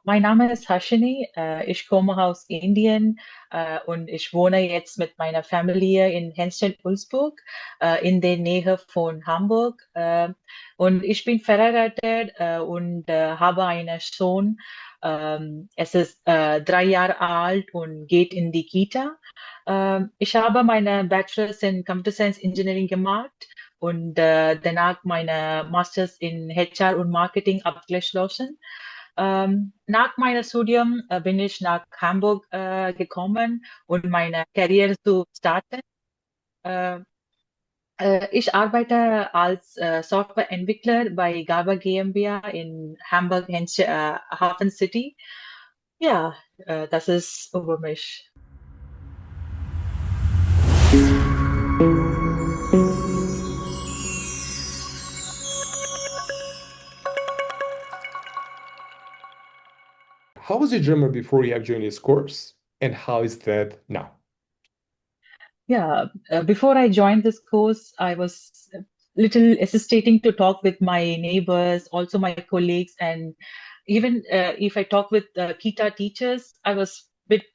mein Name ist Hashini. Ich komme aus Indien und ich wohne jetzt mit meiner Familie in Henstedt-Ulzburg in der Nähe von Hamburg. Und ich bin verheiratet und habe einen Sohn. Es ist 3 Jahre alt und geht in die Kita. Ich habe meine Bachelor's in Computer Science Engineering gemacht und danach meine Masters in HR und Marketing abgeschlossen. Nach meinem Studium bin ich nach Hamburg gekommen und meine Karriere zu starten. Äh, Ich arbeite als Softwareentwickler bei Gaba GmbH in Hamburg, Hafen City. Ja, das ist über mich. How was your German before you have joined this course, and how is that now? Yeah, before I joined this course, I was a little hesitating to talk with my neighbors, also my colleagues, and even if I talk with Kita teachers, I was a bit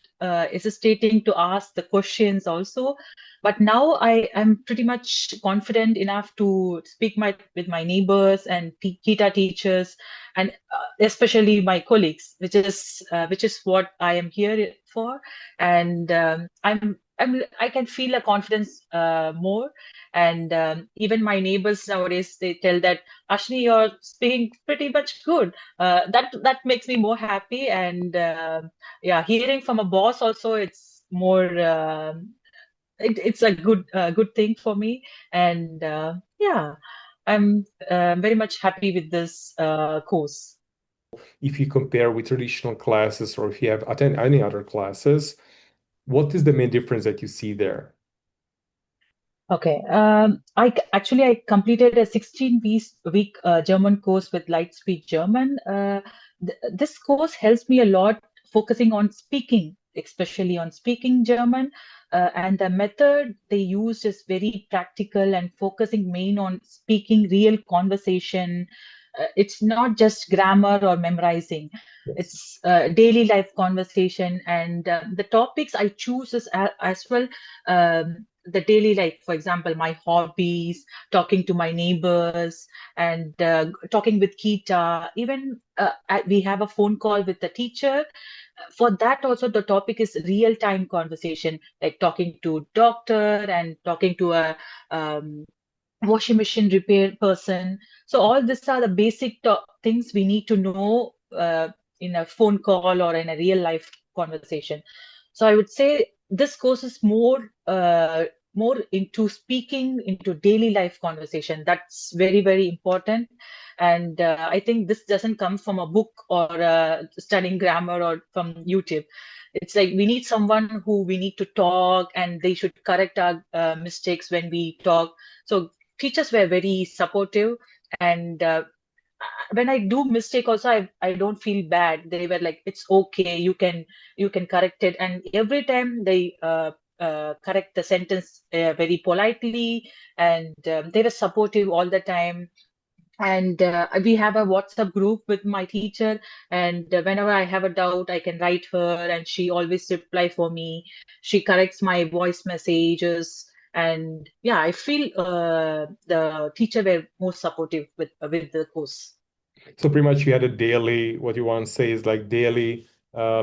hesitating to ask the questions also. But now I am pretty much confident enough to speak with my neighbors and Kita teachers, and especially my colleagues, which is what I am here for. And I can feel a confidence more, and even my neighbors nowadays they tell that Ashni, you're speaking pretty much good. That makes me more happy, and yeah, hearing from a boss also it's more. It's a good thing for me, and yeah, I'm very much happy with this course. If you compare with traditional classes or if you have attended any other classes, what is the main difference that you see there? Okay. I completed a 16-week German course with Lightspeed German. This course helps me a lot focusing on speaking, especially on speaking German. And the method they used is very practical and focusing main on speaking real conversation. It's not just grammar or memorizing. Yes. It's daily life conversation, and the topics I choose is as well. The daily life, for example, my hobbies, talking to my neighbors, and talking with Kita. Even we have a phone call with the teacher. For that, also the topic is real time conversation, like talking to doctor and talking to a washing machine repair person. So all these are the basic things we need to know in a phone call or in a real life conversation. So I would say this course is more into speaking into daily life conversation. That's very, very important. And I think this doesn't come from a book or studying grammar or from YouTube. It's like we need someone who we need to talk, and they should correct our mistakes when we talk. So teachers were very supportive, and when I do mistake also, I don't feel bad. They were like, it's okay, you can correct it. And every time they correct the sentence very politely, and they were supportive all the time. And we have a WhatsApp group with my teacher, and whenever I have a doubt, I can write her, and she always reply for me. She corrects my voice messages, and yeah, I feel the teacher were more supportive with the course. So pretty much you had a daily, what you want to say is like daily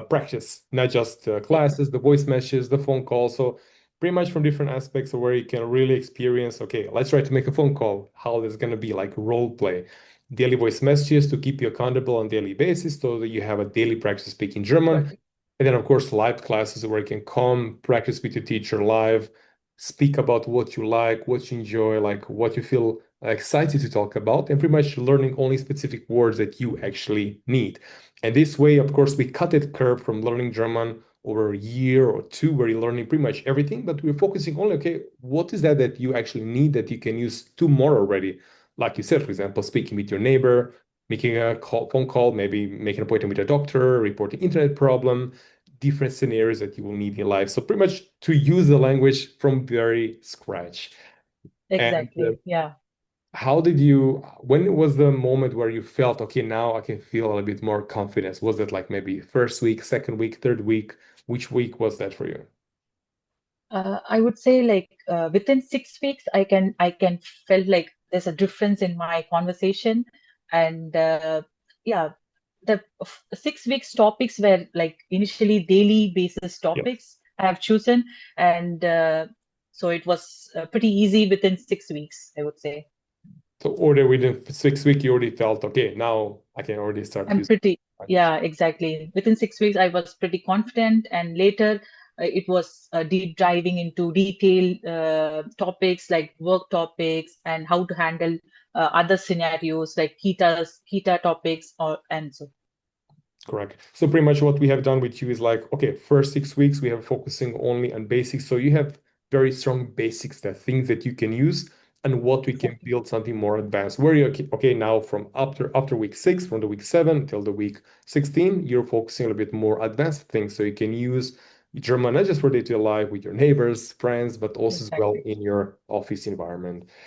practice, not just classes, the voice messages, the phone call. So pretty much from different aspects of where you can really experience, okay, let's try to make a phone call, how it's going to be like role play. Daily voice messages to keep you accountable on daily basis so that you have a daily practice speaking German. Right. And then of course live classes where you can come, practice with your teacher live, speak about what you like, what you enjoy, like what you feel excited to talk about, and pretty much learning only specific words that you actually need. And this way, of course, we cut it curve from learning German over a year or two, where you're learning pretty much everything, but we're focusing only, okay, what is that that you actually need that you can use tomorrow already? Like you said, for example, speaking with your neighbor, making a phone call, maybe making an appointment with a doctor, reporting internet problem, different scenarios that you will need in life. So pretty much to use the language from very scratch. And Exactly. Yeah. how did you, when was the moment where you felt, okay, now I can feel a little bit more confidence? Was it like maybe first week, second week, third week? Which week was that for you? I would say like within 6 weeks, I can felt like there's a difference in my conversation, and yeah, the 6 weeks topics were like initially daily basis Yeah. topics I have chosen, and so it was pretty easy within 6 weeks, I would say. So already within 6 weeks, you already felt, okay, now I can already start I'm using pretty, language. yeah, exactly. Within 6 weeks, I was pretty confident, and later it was deep diving into detailed topics like work topics and how to handle other scenarios like kita topics, or and so. Correct. So pretty much what we have done with you is like, okay, first 6 weeks we have focusing only on basics. So you have very strong basics, that things that you can use and what we can Exactly, build something more advanced. Where you okay, okay, now from after week 6, from the week 7 till the week 16, you're focusing a little bit more advanced things. So you can use German not just for day-to-day life with your neighbors, friends, but also as well exactly. in your office environment.